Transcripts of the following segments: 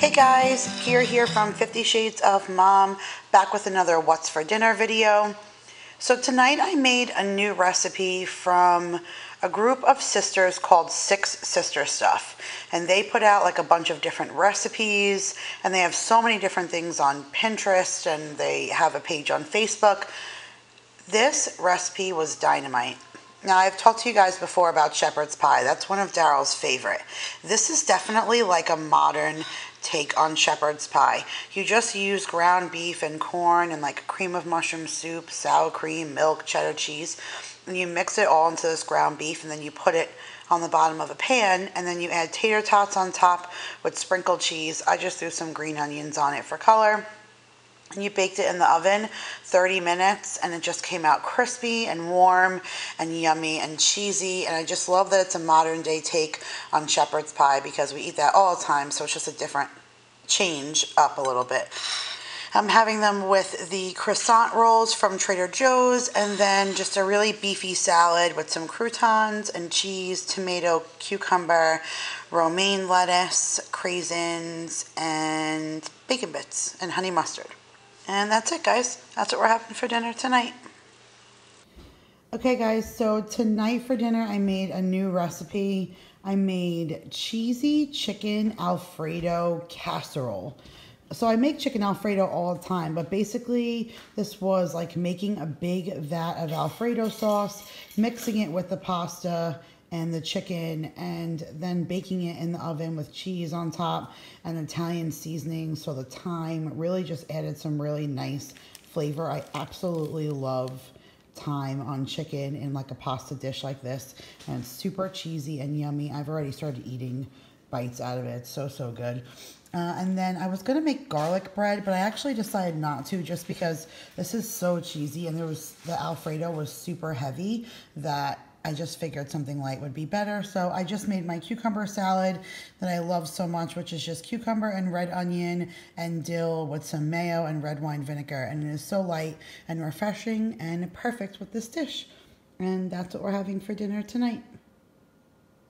Hey guys, Kiera here from 50 Shades of Mom, back with another What's for Dinner video. So tonight I made a new recipe from a group of sisters called Six Sister Stuff. And they put out like a bunch of different recipes, and they have so many different things on Pinterest, and they have a page on Facebook. This recipe was dynamite. Now, I've talked to you guys before about shepherd's pie. That's one of Daryl's favorite. This is definitely like a modern take on shepherd's pie. You just use ground beef and corn and like a cream of mushroom soup, sour cream, milk, cheddar cheese, and you mix it all into this ground beef, and then you put it on the bottom of a pan, and then you add tater tots on top with sprinkled cheese. I just threw some green onions on it for color. And you baked it in the oven 30 minutes, and it just came out crispy and warm and yummy and cheesy. And I just love that it's a modern day take on shepherd's pie, because we eat that all the time, so it's just a different change up a little bit. I'm having them with the croissant rolls from Trader Joe's, and then just a really beefy salad with some croutons and cheese, tomato, cucumber, romaine lettuce, craisins, and bacon bits, and honey mustard. And that's it, guys. That's what we're having for dinner tonight. Okay, guys, so tonight for dinner, I made a new recipe. I made cheesy chicken Alfredo casserole. So I make chicken Alfredo all the time, but basically this was like making a big vat of Alfredo sauce, mixing it with the pasta and the chicken, and then baking it in the oven with cheese on top and Italian seasoning. So the thyme really just added some really nice flavor. I absolutely love thyme on chicken in like a pasta dish like this, and it's super cheesy and yummy. I've already started eating bites out of it. It's so good. And then I was going to make garlic bread, but I actually decided not to, just because this is so cheesy, and the Alfredo was super heavy that I just figured something light would be better. So I just made my cucumber salad that I love so much, which is just cucumber and red onion and dill with some mayo and red wine vinegar. And it is so light and refreshing and perfect with this dish. And that's what we're having for dinner tonight.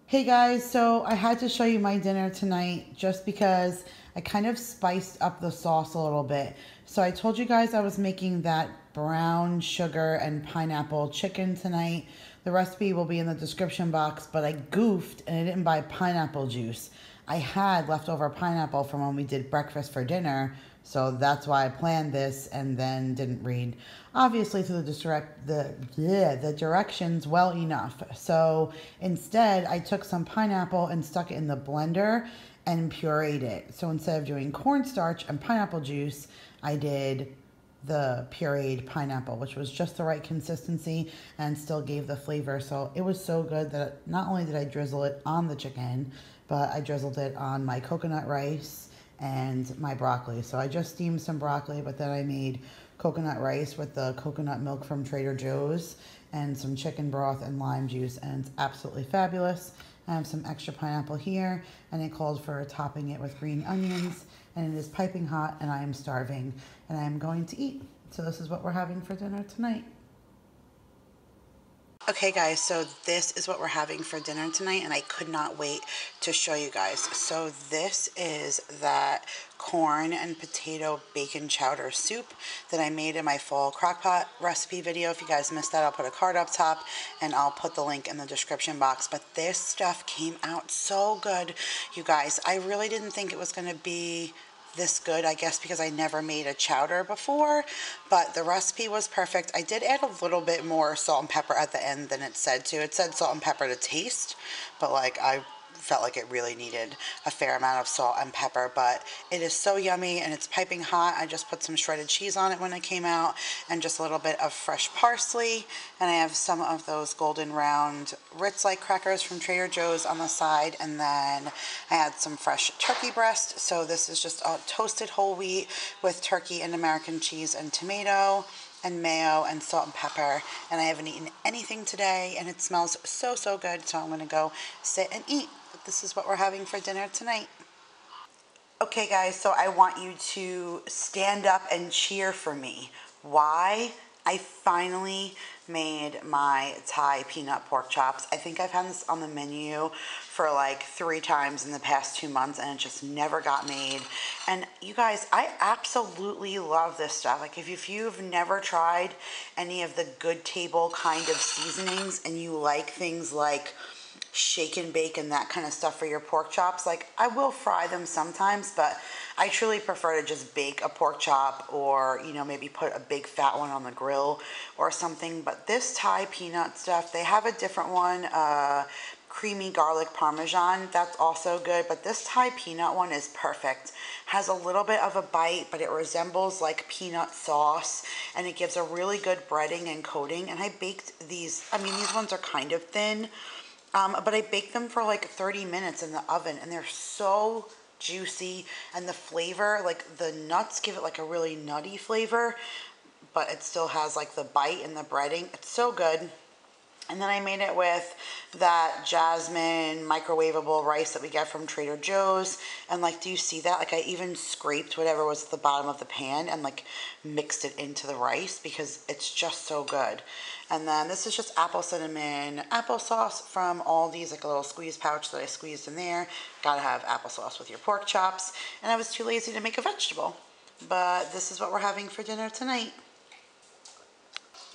Hey guys, so I had to show you my dinner tonight just because I kind of spiced up the sauce a little bit. So I told you guys I was making that brown sugar and pineapple chicken tonight. The recipe will be in the description box, but I goofed and I didn't buy pineapple juice. I had leftover pineapple from when we did breakfast for dinner, so that's why I planned this and then didn't read, obviously, through the directions well enough. So instead, I took some pineapple and stuck it in the blender and pureed it. So instead of doing cornstarch and pineapple juice, I did the pureed pineapple, which was just the right consistency and still gave the flavor. So it was so good that not only did I drizzle it on the chicken, but I drizzled it on my coconut rice and my broccoli. So I just steamed some broccoli, but then I made coconut rice with the coconut milk from Trader Joe's and some chicken broth and lime juice, and it's absolutely fabulous. I have some extra pineapple here, and it called for topping it with green onions, and it is piping hot, and I am starving, and I am going to eat. So this is what we're having for dinner tonight. Okay guys, so this is what we're having for dinner tonight, and I could not wait to show you guys. So this is that corn and potato bacon chowder soup that I made in my fall crockpot recipe video. If you guys missed that, I'll put a card up top and I'll put the link in the description box. But this stuff came out so good, you guys. I really didn't think it was going to be this good, I guess because I never made a chowder before, but the recipe was perfect. I did add a little bit more salt and pepper at the end than it said to. It said salt and pepper to taste, but like I felt like it really needed a fair amount of salt and pepper. But it is so yummy and it's piping hot. I just put some shredded cheese on it when it came out, and just a little bit of fresh parsley, and I have some of those golden round Ritz-like crackers from Trader Joe's on the side, and then I had some fresh turkey breast. So this is just a toasted whole wheat with turkey and American cheese and tomato and mayo and salt and pepper, and I haven't eaten anything today, and it smells so good, so I'm going to go sit and eat. But this is what we're having for dinner tonight. Okay guys, so I want you to stand up and cheer for me. Why? I finally made my Thai peanut pork chops. I think I've had this on the menu for like 3 times in the past 2 months and it just never got made. And you guys, I absolutely love this stuff. Like if you've never tried any of the Good Table kind of seasonings and you like things like shake and bake and that kind of stuff for your pork chops, like I will fry them sometimes, but I truly prefer to just bake a pork chop, or you know, maybe put a big fat one on the grill or something. But this Thai peanut stuff, they have a different one, creamy garlic parmesan, that's also good, but this Thai peanut one is perfect. Has a little bit of a bite, but it resembles like peanut sauce, and it gives a really good breading and coating. And I baked these, I mean, these ones are kind of thin, but I baked them for like 30 minutes in the oven, and they're so juicy, and the flavor, like the nuts give it like a really nutty flavor, but it still has like the bite and the breading. It's so good. And then I made it with that jasmine microwavable rice that we get from Trader Joe's. And like, do you see that? Like I even scraped whatever was at the bottom of the pan and like mixed it into the rice because it's just so good. And then this is just apple cinnamon applesauce from Aldi's, like a little squeeze pouch that I squeezed in there. Gotta have applesauce with your pork chops. And I was too lazy to make a vegetable. But this is what we're having for dinner tonight.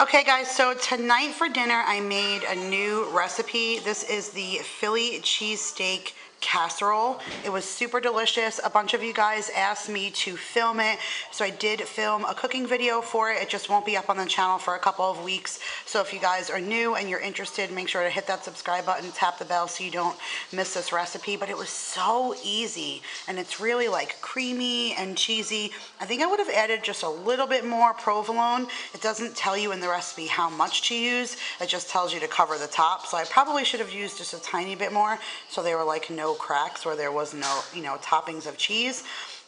Okay guys, so tonight for dinner I made a new recipe. This is the Philly cheesesteak casserole. It was super delicious. A bunch of you guys asked me to film it, so I did film a cooking video for it. It just won't be up on the channel for a couple of weeks. So if you guys are new and you're interested, make sure to hit that subscribe button, tap the bell so you don't miss this recipe. But it was so easy, and it's really like creamy and cheesy. I think I would have added just a little bit more provolone. It doesn't tell you in the recipe how much to use. It just tells you to cover the top. So I probably should have used just a tiny bit more, so they were like no cracks where there was no, you know, toppings of cheese.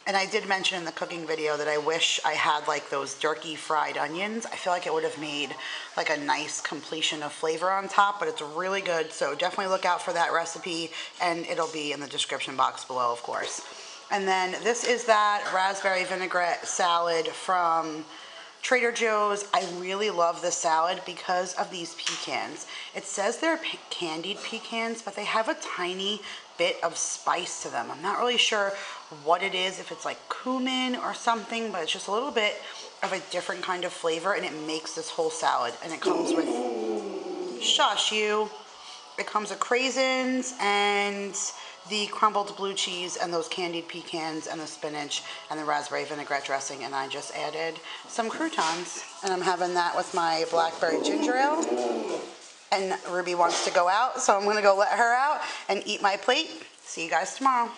And I did mention in the cooking video that I wish I had like those jerky fried onions. I feel like it would have made like a nice completion of flavor on top, but it's really good. So definitely look out for that recipe, and it'll be in the description box below, of course. And then this is that raspberry vinaigrette salad from Trader Joe's. I really love this salad because of these pecans. It says they're candied pecans, but they have a tiny bit of spice to them. I'm not really sure what it is, if it's like cumin or something, but it's just a little bit of a different kind of flavor, and it makes this whole salad. And it comes with, shush you, it comes with craisins and the crumbled blue cheese and those candied pecans and the spinach and the raspberry vinaigrette dressing, and I just added some croutons, and I'm having that with my blackberry ginger ale. And Ruby wants to go out, so I'm gonna go let her out and eat my plate. See you guys tomorrow.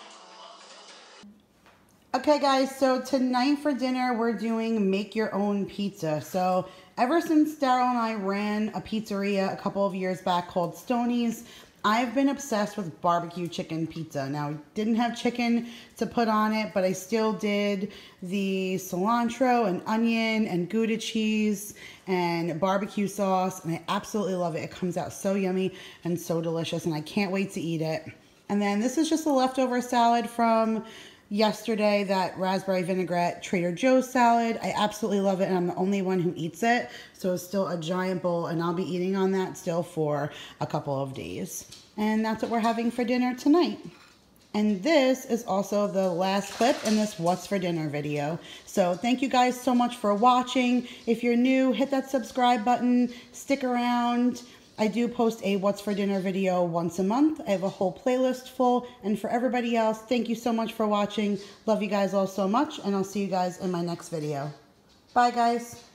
Okay guys, so tonight for dinner we're doing make your own pizza. So ever since Daryl and I ran a pizzeria a couple of years back called Stoney's, I've been obsessed with barbecue chicken pizza. Now, I didn't have chicken to put on it, but I still did the cilantro and onion and Gouda cheese and barbecue sauce, and I absolutely love it. It comes out so yummy and so delicious, and I can't wait to eat it. And then this is just a leftover salad from yesterday, that raspberry vinaigrette Trader Joe's salad. I absolutely love it, and I'm the only one who eats it. So it's still a giant bowl, and I'll be eating on that still for a couple of days. And that's what we're having for dinner tonight. And this is also the last clip in this What's for Dinner video. So thank you guys so much for watching. If you're new, hit that subscribe button, stick around. I do post a What's for Dinner video once a month. I have a whole playlist full. And for everybody else, thank you so much for watching. Love you guys all so much, and I'll see you guys in my next video. Bye, guys.